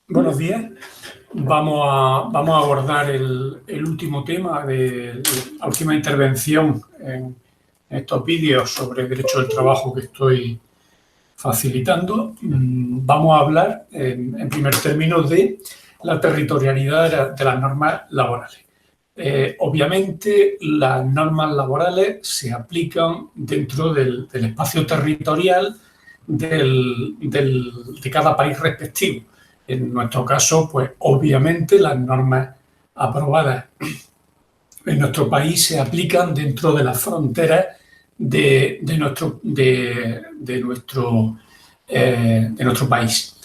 Buenos días. Vamos a abordar el último tema de la última intervención en estos vídeos sobre derecho del trabajo que estoy facilitando. Vamos a hablar, en primer término, de la territorialidad de las normas laborales. Obviamente, las normas laborales se aplican dentro del espacio territorial de cada país respectivo. En nuestro caso, pues obviamente las normas aprobadas en nuestro país se aplican dentro de las fronteras de nuestro país.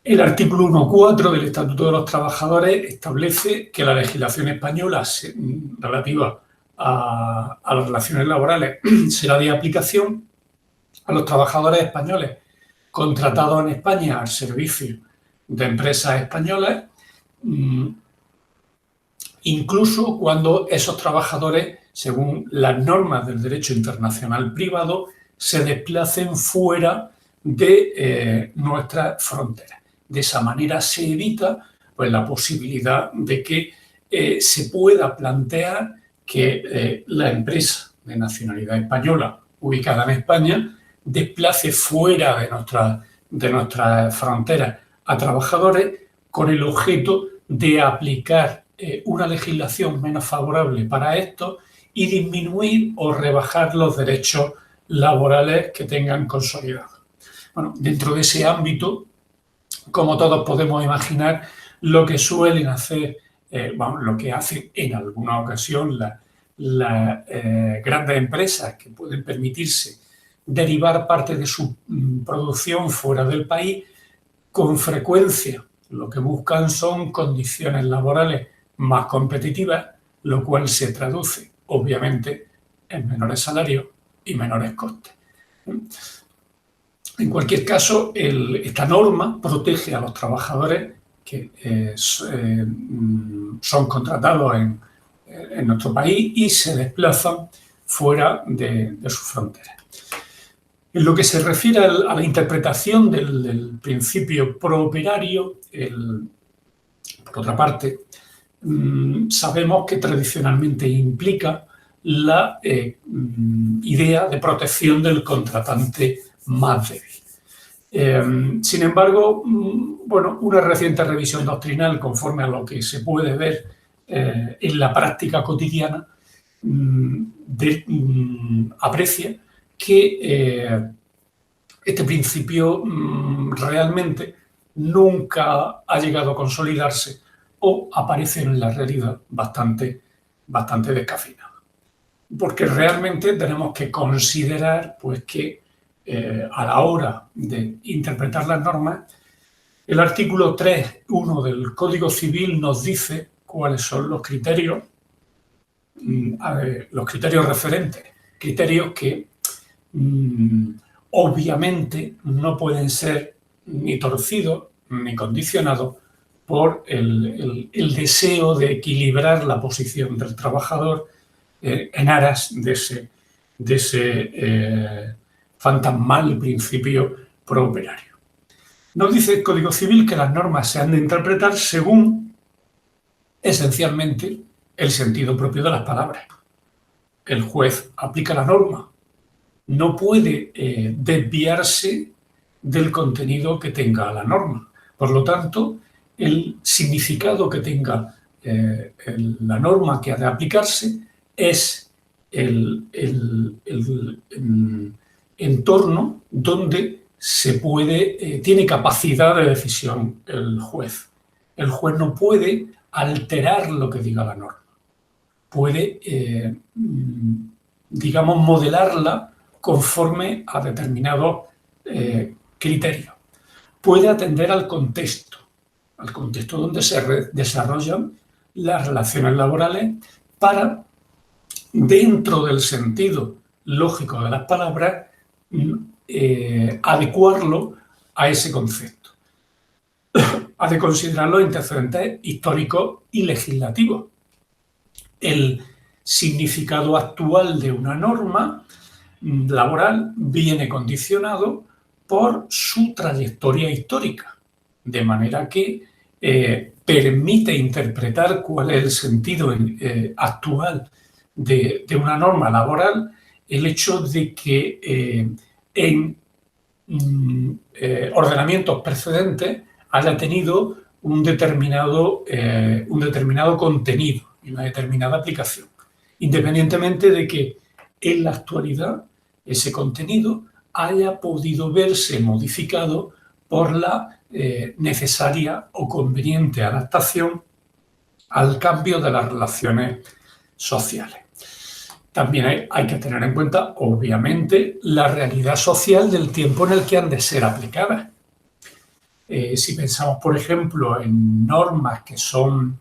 El artículo 1.4 del Estatuto de los Trabajadores establece que la legislación española relativa a las relaciones laborales será de aplicación a los trabajadores españoles contratados en España al servicio de empresas españolas, incluso cuando esos trabajadores, según las normas del derecho internacional privado, se desplacen fuera de nuestras fronteras. De esa manera se evita pues, la posibilidad de que se pueda plantear que la empresa de nacionalidad española ubicada en España desplace fuera de nuestras fronteras a trabajadores con el objeto de aplicar una legislación menos favorable para estos y disminuir o rebajar los derechos laborales que tengan consolidados. Bueno, dentro de ese ámbito, como todos podemos imaginar, lo que suelen hacer, lo que hacen en alguna ocasión las grandes empresas que pueden permitirse derivar parte de su producción fuera del país, con frecuencia lo que buscan son condiciones laborales más competitivas, lo cual se traduce, obviamente, en menores salarios y menores costes. En cualquier caso, esta norma protege a los trabajadores que son contratados en nuestro país y se desplazan fuera de sus fronteras. En lo que se refiere a la interpretación del principio prooperario, por otra parte, sabemos que tradicionalmente implica la idea de protección del contratante más débil. Sin embargo, una reciente revisión doctrinal, conforme a lo que se puede ver en la práctica cotidiana, aprecia que este principio realmente nunca ha llegado a consolidarse o aparece en la realidad bastante descafeinado. Porque realmente tenemos que considerar pues, que a la hora de interpretar las normas, el artículo 3.1 del Código Civil nos dice cuáles son los criterios referentes, criterios que obviamente no pueden ser ni torcidos ni condicionados por el deseo de equilibrar la posición del trabajador en aras de ese fantasmal principio prooperario. Nos dice el Código Civil que las normas se han de interpretar según, esencialmente, el sentido propio de las palabras. El juez aplica la norma, no puede desviarse del contenido que tenga la norma. Por lo tanto, el significado que tenga la norma que ha de aplicarse es el entorno donde tiene capacidad de decisión el juez. El juez no puede alterar lo que diga la norma. Puede, modelarla conforme a determinados criterios. Puede atender al contexto donde se desarrollan las relaciones laborales para, dentro del sentido lógico de las palabras, adecuarlo a ese concepto. Ha de considerar los antecedentes históricos y legislativos. El significado actual de una norma laboral viene condicionado por su trayectoria histórica. de manera que permite interpretar cuál es el sentido actual de una norma laboral el hecho de que en ordenamientos precedentes haya tenido un determinado contenido y una determinada aplicación, independientemente de que en la actualidad ese contenido haya podido verse modificado por la necesaria o conveniente adaptación al cambio de las relaciones sociales. También hay que tener en cuenta, obviamente, la realidad social del tiempo en el que han de ser aplicadas. Si pensamos, por ejemplo, en normas que son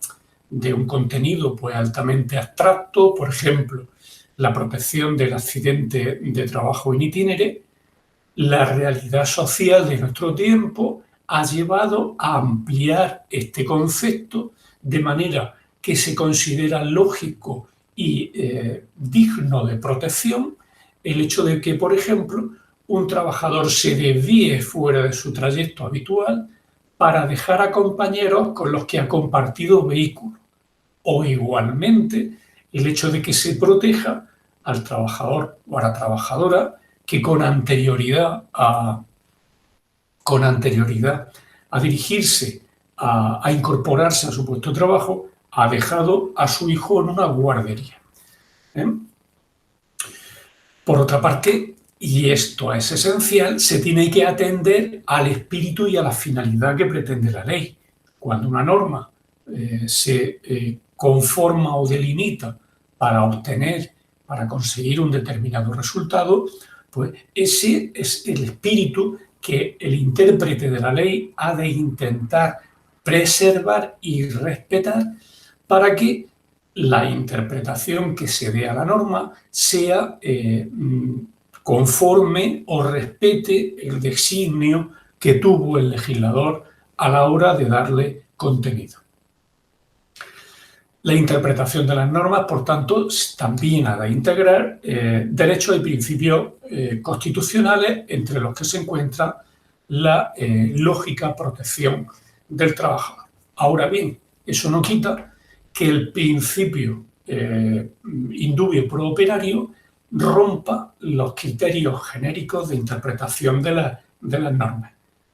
de un contenido pues, altamente abstracto, por ejemplo, la protección del accidente de trabajo in itinere, la realidad social de nuestro tiempo ha llevado a ampliar este concepto de manera que se considera lógico y digno de protección el hecho de que, por ejemplo, un trabajador se desvíe fuera de su trayecto habitual para dejar a compañeros con los que ha compartido vehículo. O igualmente el hecho de que se proteja al trabajador o a la trabajadora que con anterioridad a dirigirse a incorporarse a su puesto de trabajo ha dejado a su hijo en una guardería. Por otra parte, y esto es esencial, se tiene que atender al espíritu y a la finalidad que pretende la ley. Cuando una norma se conforma o delimita para conseguir un determinado resultado, pues ese es el espíritu que el intérprete de la ley ha de intentar preservar y respetar para que la interpretación que se dé a la norma sea conforme o respete el designio que tuvo el legislador a la hora de darle contenido. La interpretación de las normas, por tanto, también ha de integrar derechos y principios constitucionales, entre los que se encuentra la lógica protección del trabajador. Ahora bien, eso no quita que el principio indubio pro operario rompa los criterios genéricos de interpretación de las normas.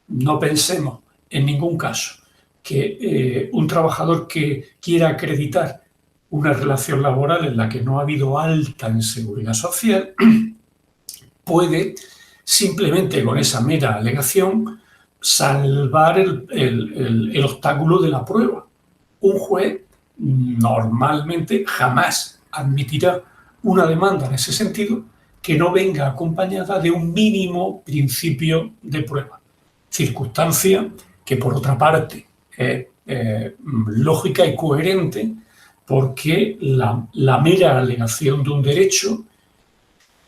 No pensemos en ningún caso que un trabajador que quiera acreditar una relación laboral en la que no ha habido alta en seguridad social puede simplemente con esa mera alegación salvar el obstáculo de la prueba. Un juez normalmente jamás admitirá una demanda en ese sentido que no venga acompañada de un mínimo principio de prueba, circunstancia que por otra parte es lógica y coherente porque la mera alegación de un derecho,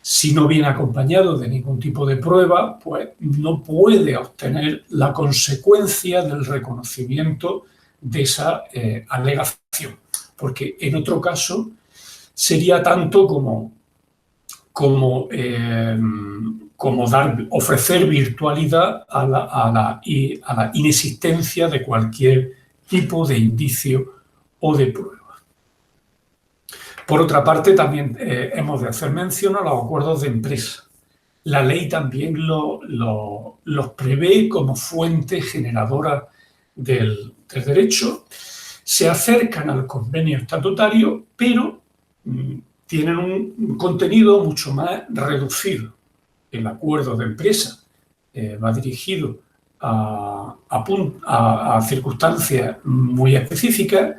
si no viene acompañado de ningún tipo de prueba, pues no puede obtener la consecuencia del reconocimiento de esa alegación, porque en otro caso sería tanto como ofrecer virtualidad a la inexistencia de cualquier tipo de indicio o de prueba. Por otra parte, también hemos de hacer mención a los acuerdos de empresa. La ley también los prevé como fuente generadora del derecho. Se acercan al convenio estatutario, pero tienen un contenido mucho más reducido. El acuerdo de empresa va dirigido a circunstancias muy específicas,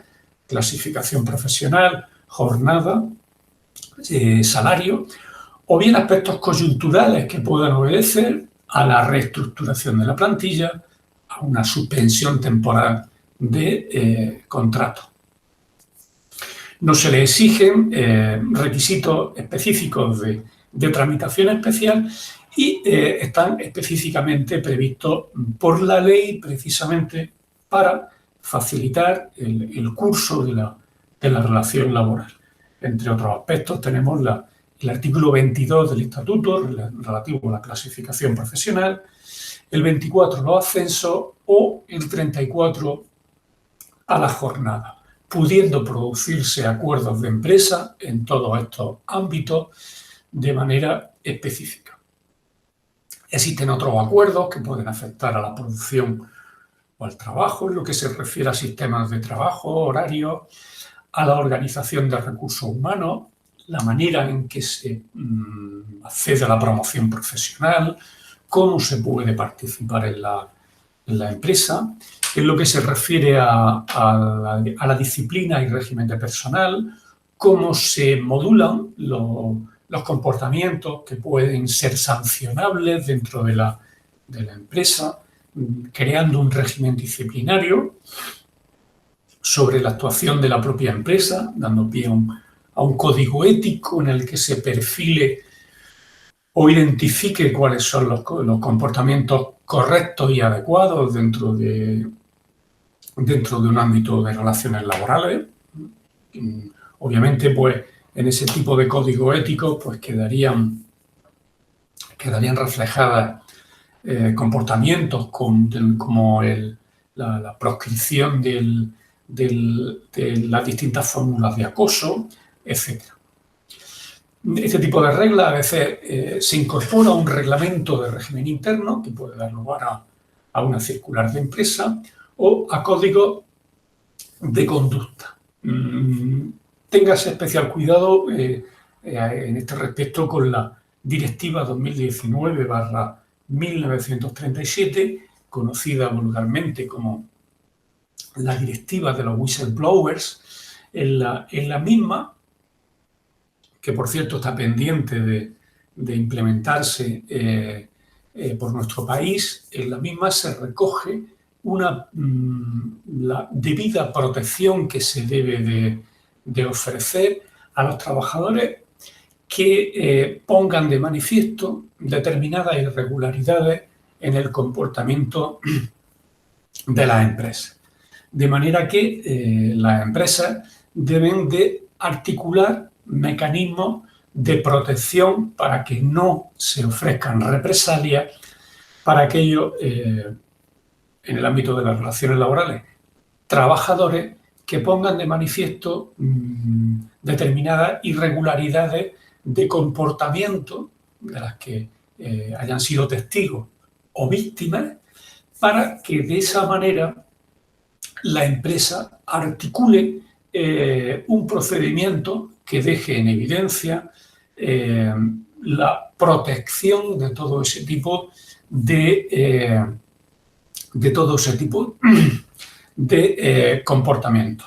clasificación profesional, jornada, salario, o bien aspectos coyunturales que puedan obedecer a la reestructuración de la plantilla, a una suspensión temporal de contrato. No se le exigen requisitos específicos de tramitación especial y están específicamente previstos por la ley precisamente para facilitar el curso de la relación laboral. Entre otros aspectos tenemos el artículo 22 del Estatuto relativo a la clasificación profesional, el 24 los ascensos o el 34 a la jornada, pudiendo producirse acuerdos de empresa en todos estos ámbitos de manera específica. Existen otros acuerdos que pueden afectar a la producción o al trabajo, en lo que se refiere a sistemas de trabajo, horarios, a la organización de recursos humanos, la manera en que se accede a la promoción profesional, cómo se puede participar en la empresa, en lo que se refiere a la disciplina y régimen de personal, cómo se modulan los comportamientos que pueden ser sancionables dentro de la empresa, creando un régimen disciplinario sobre la actuación de la propia empresa, dando pie a un código ético en el que se perfile o identifique cuáles son los comportamientos correctos y adecuados dentro de un ámbito de relaciones laborales. Obviamente, pues, en ese tipo de código ético, pues quedarían reflejadas comportamientos como la proscripción de las distintas fórmulas de acoso, etc. Este tipo de reglas a veces se incorpora a un reglamento de régimen interno que puede dar lugar a una circular de empresa o a códigos de conducta. Téngase especial cuidado en este respecto con la Directiva 2019/1937, conocida vulgarmente como la Directiva de los Whistleblowers. En la misma, que por cierto está pendiente de implementarse por nuestro país, en la misma se recoge la debida protección que se debe de ofrecer a los trabajadores que pongan de manifiesto determinadas irregularidades en el comportamiento de las empresas. De manera que las empresas deben de articular mecanismos de protección para que no se ofrezcan represalias para aquellos, en el ámbito de las relaciones laborales, trabajadores que pongan de manifiesto determinadas irregularidades de comportamiento de las que hayan sido testigos o víctimas, para que de esa manera la empresa articule un procedimiento que deje en evidencia la protección de todo ese tipo de comportamiento.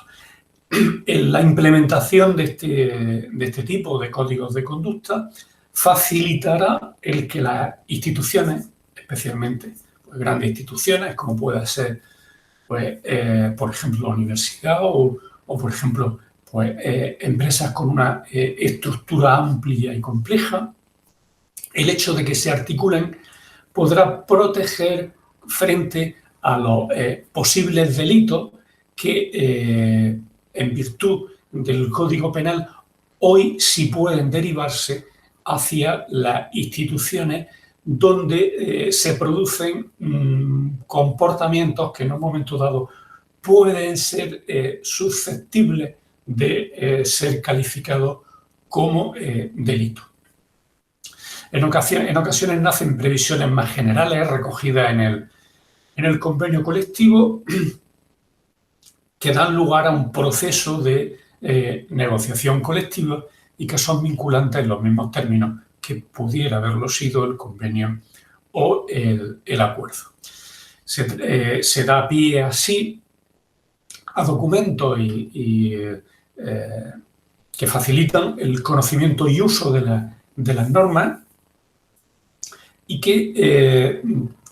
La implementación de este tipo de códigos de conducta facilitará el que las instituciones, especialmente pues, grandes instituciones, como pueda ser, pues, por ejemplo, la universidad o por ejemplo, pues, empresas con una estructura amplia y compleja, el hecho de que se articulen podrá proteger frente a los posibles delitos que, en virtud del Código Penal, hoy sí pueden derivarse hacia las instituciones donde se producen comportamientos que en un momento dado pueden ser susceptibles de ser calificados como delito. En ocasiones nacen previsiones más generales recogidas en el convenio colectivo que dan lugar a un proceso de negociación colectiva y que son vinculantes en los mismos términos que pudiera haberlo sido el convenio o el acuerdo. Se da pie así a documentos que facilitan el conocimiento y uso de las normas y que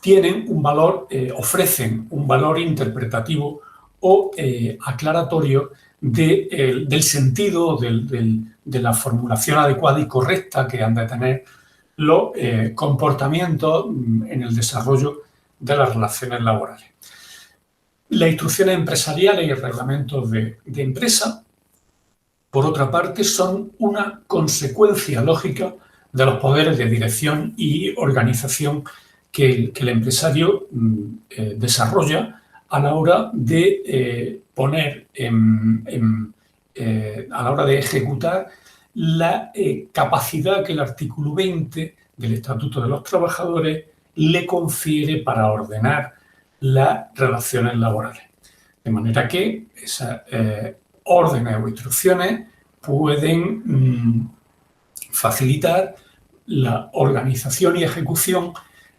tienen un valor, ofrecen un valor interpretativo o aclaratorio del sentido de la formulación adecuada y correcta que han de tener los comportamientos en el desarrollo de las relaciones laborales. Las instrucciones empresariales y reglamentos de empresa, por otra parte, son una consecuencia lógica de los poderes de dirección y organización que el empresario desarrolla a la hora de a la hora de ejecutar la capacidad que el artículo 20 del Estatuto de los Trabajadores le confiere para ordenar las relaciones laborales. De manera que esas órdenes o instrucciones pueden facilitar la organización y ejecución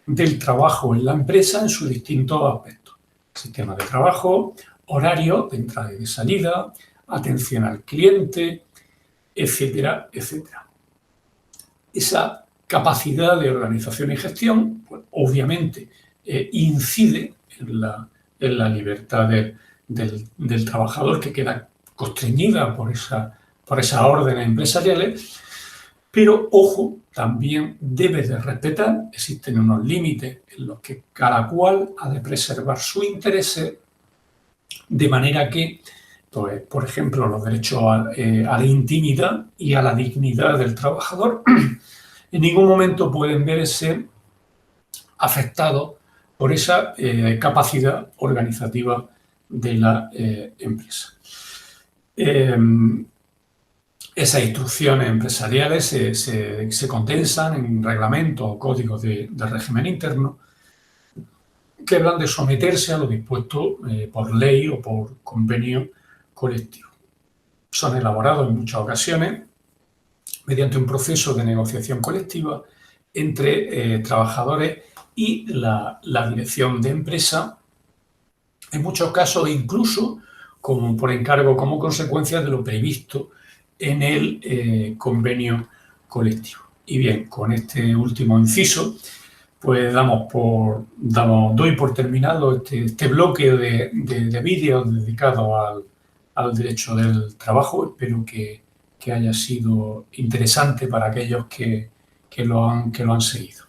del trabajo en la empresa en sus distintos aspectos. Sistema de trabajo, horario de entrada y de salida, atención al cliente, etcétera, etcétera. Esa capacidad de organización y gestión, pues, obviamente, incide en la libertad del trabajador, que queda constreñida por esas órdenes empresariales, pero, ojo, también debe de respetar, existen unos límites en los que cada cual ha de preservar sus intereses, de manera que, pues, por ejemplo, los derechos a la intimidad y a la dignidad del trabajador en ningún momento pueden verse afectados por esa capacidad organizativa de la empresa. Esas instrucciones empresariales se condensan en reglamentos o códigos de régimen interno que hablan de someterse a lo dispuesto por ley o por convenio colectivo. Son elaborados en muchas ocasiones mediante un proceso de negociación colectiva entre trabajadores y la dirección de empresa, en muchos casos incluso como por encargo, como consecuencia de lo previsto en el convenio colectivo. Y bien, con este último inciso, pues doy por terminado este bloque de vídeos dedicados al derecho del trabajo. Espero que haya sido interesante para aquellos que lo han seguido.